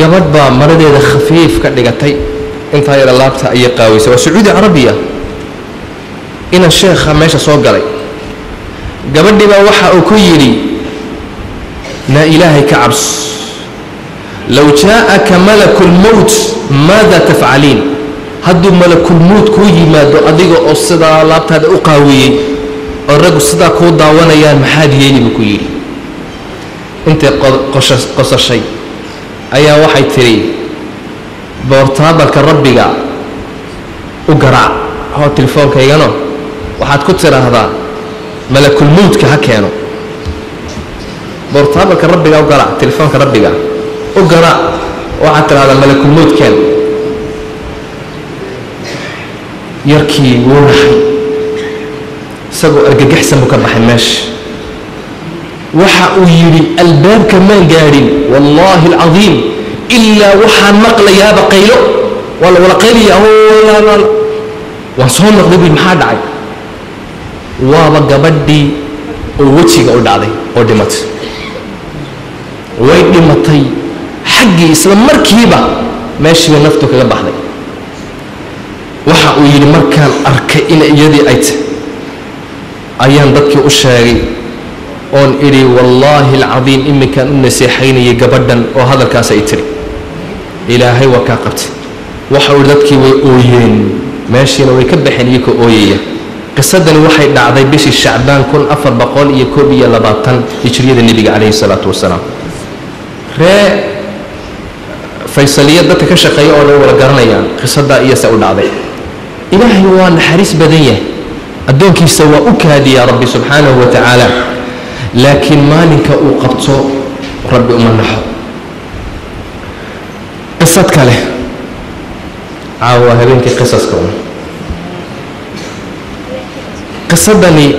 قبل با مرد هذا خفيف كدقتي انت هاي اللابتها أي قاويسة وسعودي عربية إن الشيخ ماشي صوت قلي قبل دي با وحا أكيري لا إلهي كعبس لو جاءك ملك الموت ماذا تفعلين هدو ملك الموت كوي مادو أديقو الصدا لابتها هذا أقاوي الرجل الصدا كو داوانا يا محادي يلي بكويري انت قصر شيء أيها واحد تري بورتابك ربك وقرع هو التليفون كيانو واحد كتر هذا ملك الموت كهكيانو بورتابك ربك وقرع تليفونك ربك وقرع واحد ترى هذا ملك الموت كان يركي ونحي سقوا أرجع حسن مكبح الماش وحا يري الباب كمان قارين والله العظيم إلا وحا نقل يا بقيلو ولا قيل يا هو لا وصون نقلبي محاد عي وابا بدي ووجهي قول دعدي ودمت ويدي مطي حقي إسلام مركيبة ماشي من نفتك قبحدي وحا يري مركان أركئين يدي أيت أيان ضدك أشاري أون إري والله العظيم إمي كان النسيحين يقبضن وهذا الكاس يتري إلهي وكاقبت وحولتك وأويين ماشيين ويكبحين يكو أويين قصدني وحي دعضي بيش الشعبان كن أفر بقول يكوبي لباطن يشريد النبي عليه الصلاة والسلام رأي فيصلية دتك شقية ولا قرنيا قصدا إيسا ودعضي إلهي وان حريص بدنيه أدونك يسوى أكادي يا ربي سبحانه وتعالى لكن مالك أوقبته ربي أمنحه قصتك له عاوة هبينك قصصكم قصدني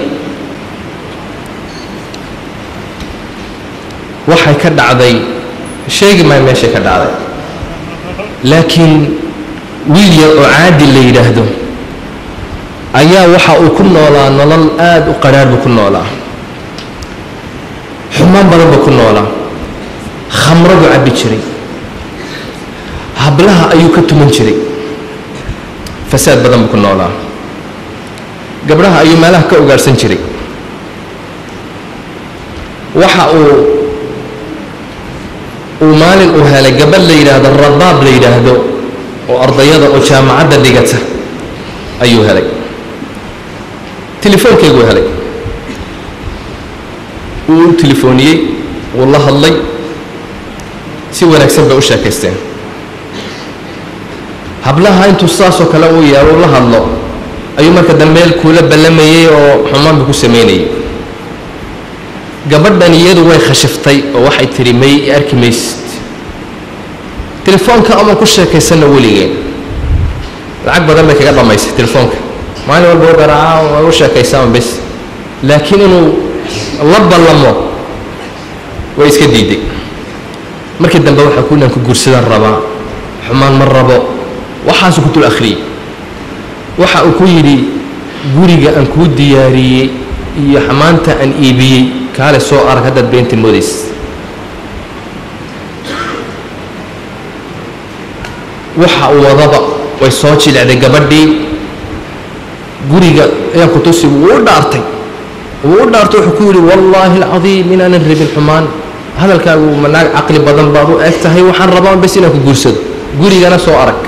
وحي كدعضي شيء ما ماشي كدعضي لكن ويليا أعادي اللي يرهدو أيا وحا وكنا ولا نلال آد وقرار بكنا ولا حمام برب بكنا ولا خمر بعبي شري هبلها أيوكت من شري فساد بدن بكنا ولا قبلها أيو ماله كأوجار سنشري وحا ومال وهلا قبل ليلة هذا الرباب ليلة هذا وأرضية وشام عدد دقته أيو هلا تليفون كيقول هلي وتليفوني والله الله سوى لك سبع وشا كيستين هبلها انتو ساسو كلاوية والله الله أيوم كدميل كولا بلمي وحمام بكو سميني قبضني يدو وي خشفتي وواحد تريمي أركي ميست تليفون كأما كوشا كيسن وليين العقبة دمك قبل ما يست تليفونك ما أنا أقول بقرعة ووشة كيسان بس لكن إنه لب اللمو ويسكديدي مركز دم بروح أكون أنكو جرسدا الربا حمان مرة وحاسو كنت الأخري وحا أكويري جوريجا أنكو دياري يا حمانتا أن إيبي كالي سو أرك هذا بنت الموديس وحا وضبا ويصوتي لعدي قبردي guriga ayaan ku tusi wuu dhaartay wuxuu ku yiri wallahi alazim in aan rabin xumaan hadalkaagu manaag aqli badan baad u egtahay waxaan rabaa bas inaan ku guursado gurigana soo arag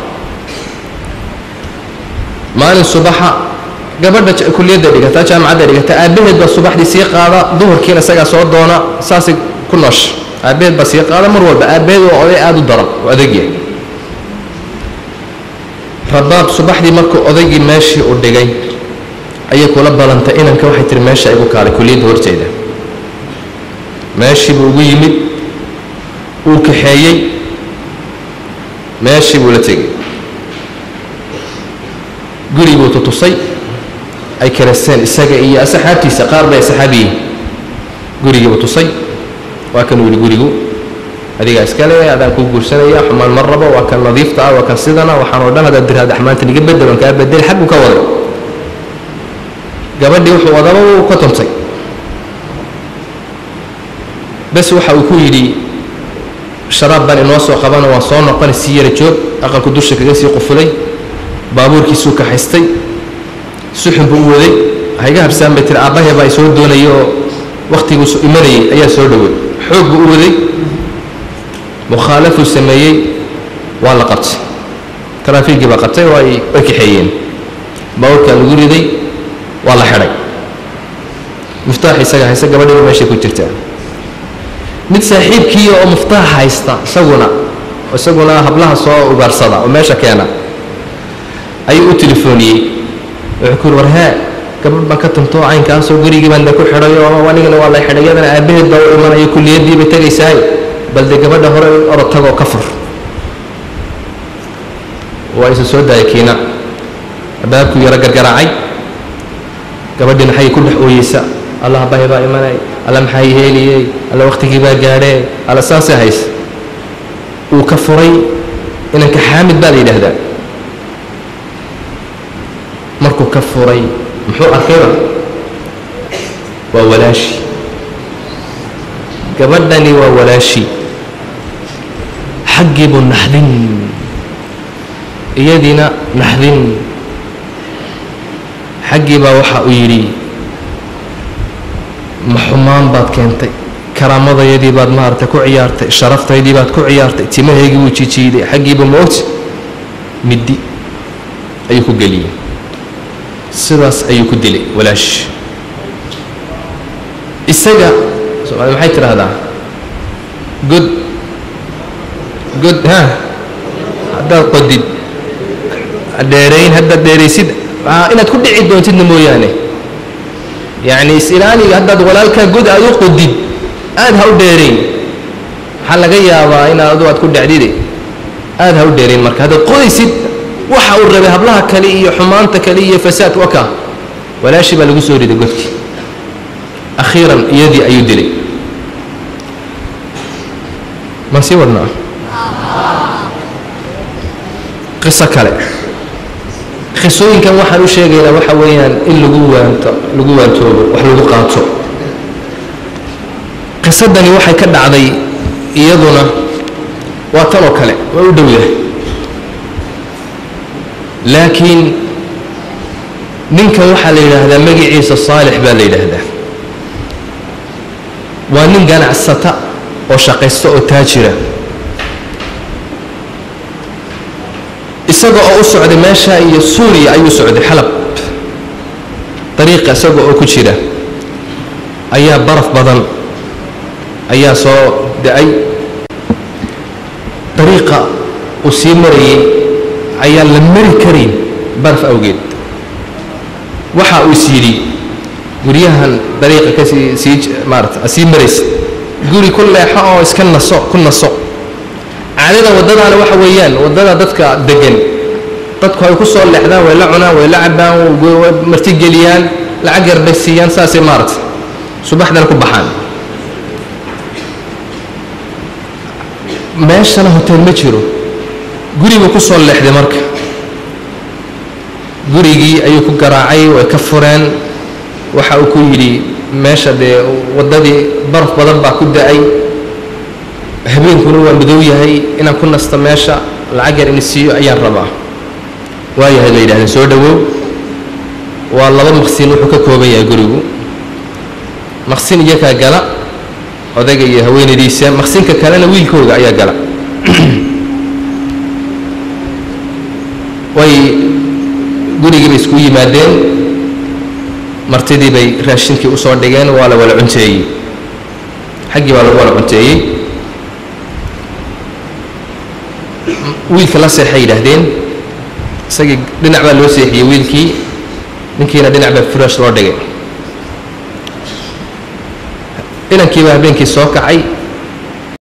maalin subaxa gabadha kulliyada dhigata jaamacada dhigata aabaheed ba subaxdii sii qaada duhurkiina isaga soo doona saasi ku noosh aabaheed ba sii qaada mar walba aabaheed oo oday aad u daran oo adag yahay rabaab subaxdii markuu odaygii meeshii u dhigay ayay kula balantay inanka waxay tiri meesha igu kaalay kulliyada horteeda meeshii buu ugu yimid uu kaxeeyey meeshii buu la tegey guriguu tutusay ay karaseen isaga iyo asxaabtiisa qaar bay saxaabiyiin gurigii buu tusay waa kan wili gurigu adiga iskale adaan ku guursanaya xumaan mar rabo waa kan nadiifta ah waa kan sidana waxaan oo dhan hada dirhad axmaanta niga bedel ka bedel xaq ka wada gabadhii wuxuu wadaba uu ka tuntay bas waxa uu ku yiri sharaab baan inoo soo qabana waan soo noqon si yara joog aqalku dusha kaga sii qufulay baabuurkiisuu ka haystay suxun buu waday hayga habsaan bay tiri aabbahay baa soo doonayay oo waqtigu soo imanayay ayaa soo dhaway xoog buu waday mukhaalafu sameeyay waa la qabtay taraafiigii baa qabtay oo ay kaxeeyeen baabuurka lagu riday waa la xidhay miftaax isaga haysta gabadhii meesha ku jirta mid saaxiibkii oo miftaax haysta isaguna hablaha soo ugaarsada oo meesha keena ayuu u telefooniyey wuxuu ku warhaa gabadh baan ka tunto caynkaasoo gurigii baan ku xidhay oo anigana waa la xidhay yadana aabaheed baa u imanaya kulliyadii bay tegaysaay balde gabadha hore orod tagoo ka fur waa isa soo daayay kiina albaabkuu yaro gargaraacay gabadhiina xay ku dhex ooyeysa allah aabbahay baa imanay alla maxaa yeeliyey alla waqtigii baa gaadhee alla saasay hays uu ka furay inanka xaamid baa la yidhaahdaa markuu ka furay muxuu arkayba waa walaashi gabadhani waa walaashi xaggii buu naxdin iyadiina naxdin xaggii baa waxa uu yidhi ma xumaan baad keentay karaamadayadii baad maaragtay ku ciyaartay sharaftaydii baad ku ciyaartay timahaygii wuu jijiiday xaggiiba moogta middi ayuu ku geliyey sidaas ayuu ku dilay walaash isaga Soomaali maxay tiraahdaa god haddaad qodid dheerayn haddaad dheeraysid inaad ku dhici doontidna mooyaane yacni is-ilaaliga haddaad walaalkaa god aad u qodid aad ha u dheerayn waxaa laga yaabaa inaad ku dhacdide aad ha u dheerayn marka haddaad qodaysid waxa uu rabay hablaha kale iyo xumaanta kale iyo fasaad waka walaashi baa lagu soo riday godkii akhiiran iyadii ayuu dilay ma sii wadnaa qiso kale qisooyinkan waxaan u sheegaynaa waxa weeyaan in lagu waantoobo wax lagu qaato qisadani waxay ka dhacday iyaduna waa tan oo kale waa u dhow yahay laakiin ninkan waxaa la yidhaahdaa magaciisa saalix baa la yidhaahdaa waa nin ganacsata oo shaqaysta oo taajira isaga oo u socday meesha iyo suuriya ayuu socday xalab dariiqa isaga oo ku jira ayaa baraf badan ayaa soo da-ay dariiqa uu sii marayay ayaa la mari karin baraf awgeed waxa uu is yidhi guryahan dariiqa ka sii maarata sii maraysa guri ku leexo oo iska ku naso caadada waddadaana waxa weeyaan waddada dadka degan dadku ay ku soo leexdaan way la cunaan way la cabaan way martigeliyaan lacag yar bay siiyaan saasay maarata subaxdana ku baxaan meeshana hotel ma jiro guribuu ku soo leexday marka gurigii ayuu ku garaacay way ka fureen waxa uu ku yidhi meesha dee waddadii baraf badan baa ku da-ay habeenkuna waa madow yahay inaan ku nasto meesha lacag yar in siiyo ayaan rabaa waayahay la yidhahdeen soo dhowow waa 2 maqsin wuxuu ka kooban yahay gurigu maqsin iyagaa gala odayga iyo haweenaydiisa maqsinka kalena wiilkooda ayaa gala way gurigii bay isku yimaadeen martidii bay raashinkii usoo dhigeen waa la wala cunteeyey xaggii baa lagu wala cunteeyey wiilka la seexay yidhaahdeen isagii dhinac baa loo seexiyey wiilkii ninkiina dhinac baa furash loo dhigay inankiibaa habeenkii soo kacay